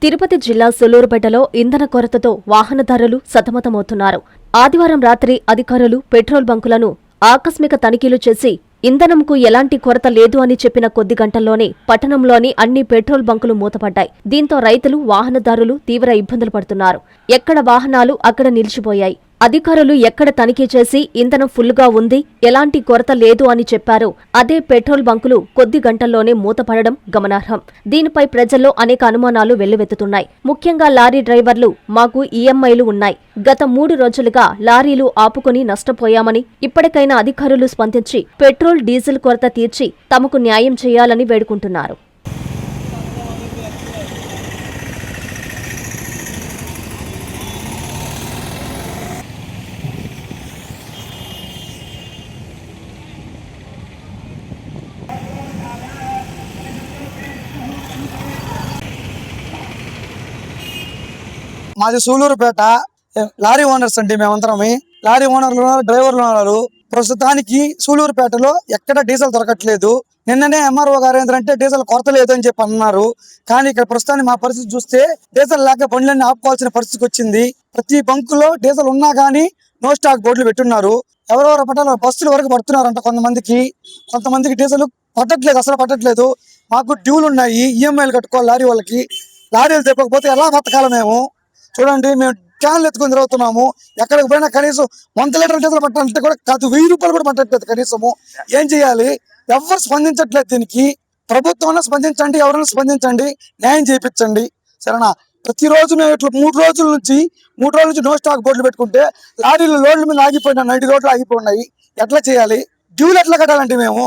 తిరుపతి జిల్లా సూలూరుపేటలో ఇంధన కొరతతో వాహనదారులు సతమతమవుతున్నారు. ఆదివారం రాత్రి అధికారులు పెట్రోల్ బంకులను ఆకస్మిక తనిఖీలు చేసి ఇంధనంకు ఎలాంటి కొరత లేదు అని చెప్పిన కొద్ది గంటల్లోనే పట్టణంలోని అన్ని పెట్రోల్ బంకులు మూతపడ్డాయి. దీంతో రైతులు, వాహనదారులు తీవ్ర ఇబ్బందులు పడుతున్నారు. ఎక్కడ వాహనాలు అక్కడ నిలిచిపోయాయి. అధికారులు ఎక్కడ తనిఖీ చేసి ఇంధనం ఫుల్గా ఉంది, ఎలాంటి కొరత లేదు అని చెప్పారో అదే పెట్రోల్ బంకులు కొద్ది గంటల్లోనే మూతపడడం గమనార్హం. దీనిపై ప్రజల్లో అనేక అనుమానాలు వెల్లువెత్తుతున్నాయి. ముఖ్యంగా లారీ డ్రైవర్లు, మాకు ఈఎంఐలు ఉన్నాయి, గత 3 రోజులుగా లారీలు ఆపుకుని నష్టపోయామని, ఇప్పటికైనా అధికారులు స్పందించి పెట్రోల్, డీజిల్ కొరత తీర్చి తమకు న్యాయం చేయాలని వేడుకుంటున్నారు. మాది సూలూరుపేట. లారీ ఓనర్స్ అండి మేమందరమే. లారీ ఓనర్లు ఉన్నారు, డ్రైవర్లు ఉన్నారు. ప్రస్తుతానికి సూలూరుపేటలో ఎక్కడ డీజిల్ దొరకట్లేదు. నిన్ననే ఎంఆర్ఓ గారు ఏంటంటే డీజిల్ కొరత లేదు అని చెప్పి అన్నారు. కానీ ఇక్కడ ప్రస్తుతానికి మా పరిస్థితి చూస్తే డీజిల్ లేక బండ్లన్నీ ఆపుకోవాల్సిన పరిస్థితికి వచ్చింది. ప్రతి బంకులో డీజిల్ ఉన్నా కానీ నో స్టాక్ బోర్డులు పెట్టున్నారు. ఎవరెవరు పట్టాలో బస్సుల వరకు పడుతున్నారంట. కొంతమందికి డీజిల్ పట్టట్లేదు, అసలు పట్టట్లేదు. మాకు డ్యూలు ఉన్నాయి, ఈఎంఐలు కట్టుకోవాలి లారీ వాళ్ళకి. లారీలు తెప్పకపోతే ఎలా బతకాలి మేము? చూడండి, మేము క్యాన్లు ఎత్తుకుని తిరుగుతున్నాము. ఎక్కడికి పోయినా కనీసం 100 లీటర్ల డీజిల్ పట్టాలంటే కూడా కాదు, 1000 రూపాయలు కూడా పట్టట్లేదు కనీసము. ఏం చేయాలి? ఎవరు స్పందించట్లేదు దీనికి. ప్రభుత్వం స్పందించండి, ఎవరైనా స్పందించండి, న్యాయం చేయించండి. సరేనా? ప్రతిరోజు మేము ఇట్లా 3 రోజుల నుంచి నో స్టాక్ బోర్డులు పెట్టుకుంటే లారీలు లోడ్ల మీద ఆగిపోయినా 90 రోడ్లు ఆగిపోయినాయి. ఎట్లా చేయాలి? డ్యూలు ఎట్లా కట్టాలంటే మేము?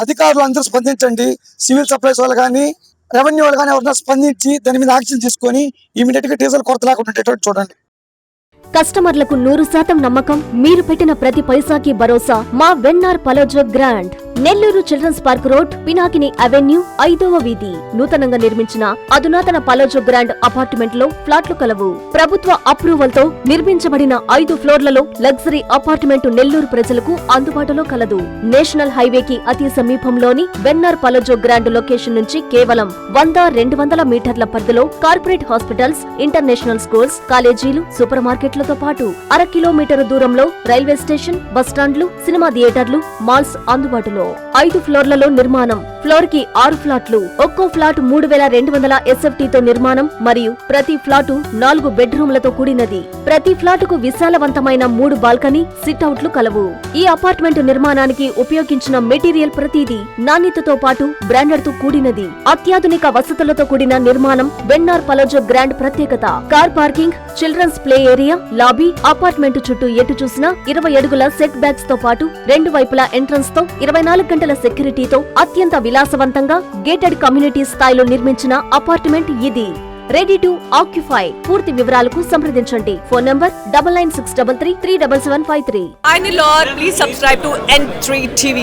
అధికారులు అందరూ స్పందించండి. సివిల్ సప్లైస్ వాళ్ళు కానీ, రెవెన్యూ వాళ్ళు కానీ ఎవరైనా స్పందించి దాని మీద యాక్షన్ తీసుకొని ఇమీడియట్ గా డీజిల్ కొరత లేకుండా చూడండి. కస్టమర్లకు 100% నమ్మకం, మీరు పెట్టిన ప్రతి పైసాకి భరోసా. మా వెన్నార్ పలోజో grand, Nellore children's park road, Pinakini avenue, 5వ వీధి. నూతనంగా నిర్మించిన అధునాతన పలోజో గ్రాండ్ అపార్ట్మెంట్ లో ఫ్లాట్లు కలవు. ప్రభుత్వ అప్రూవల్ తో నిర్మించబడిన 5 ఫ్లోర్లలో లగ్జరీ అపార్ట్మెంట్ నెల్లూరు ప్రజలకు అందుబాటులో కలదు. నేషనల్ హైవేకి అతి సమీపంలోని వెన్నార్ పలోజో గ్రాండ్ లొకేషన్ నుంచి కేవలం 100-200 మీటర్ల పరిధిలో కార్పొరేట్ హాస్పిటల్స్, ఇంటర్నేషనల్ స్కూల్స్, కాలేజీలు, సూపర్ మార్కెట్లతో పాటు 1/2 కిలోమీటర్ దూరంలో రైల్వే స్టేషన్, బస్టాండ్లు, సినిమా థియేటర్లు, మాల్స్ అందుబాటులో. 5 ఫ్లోర్లలో నిర్మాణం. ఫ్లోర్ కి 6 ఫ్లాట్లు. ఒక్కో ఫ్లాట్ 3200 SFT తో నిర్మాణం మరియు ప్రతి ఫ్లాటు 4 బెడ్రూమ్లతో కూడినది. ప్రతి ఫ్లాటుకు విశాలవంతమైన 3 బాల్కనీ, సిట్అవుట్లు కలవు. ఈ అపార్ట్మెంట్ నిర్మాణానికి ఉపయోగించిన మెటీరియల్ ప్రతిదీ నాణ్యతతో పాటు బ్రాండెడ్ తో కూడినది. అత్యాధునిక వసతులతో కూడిన నిర్మాణం వెన్నార్ పలోజో గ్రాండ్ ప్రత్యేకత. Car parking, children's play area, lobby, apartment చుట్టూ ఎటు చూసినా 20 అడుగుల సెట్ బ్యాక్స్ తో పాటు 2 వైపులా ఎంట్రన్స్ తో 24 గంటల సెక్యూరిటీతో అత్యంత విలాసవంతంగా గేటెడ్ కమ్యూనిటీ స్థాయిలో నిర్మించిన అపార్ట్మెంట్ ఇది. Ready to occupy. పూర్తి వివరాలకు సంప్రదించండి. Phone number 9963333753. Hi Nilor, please subscribe to N3 TV.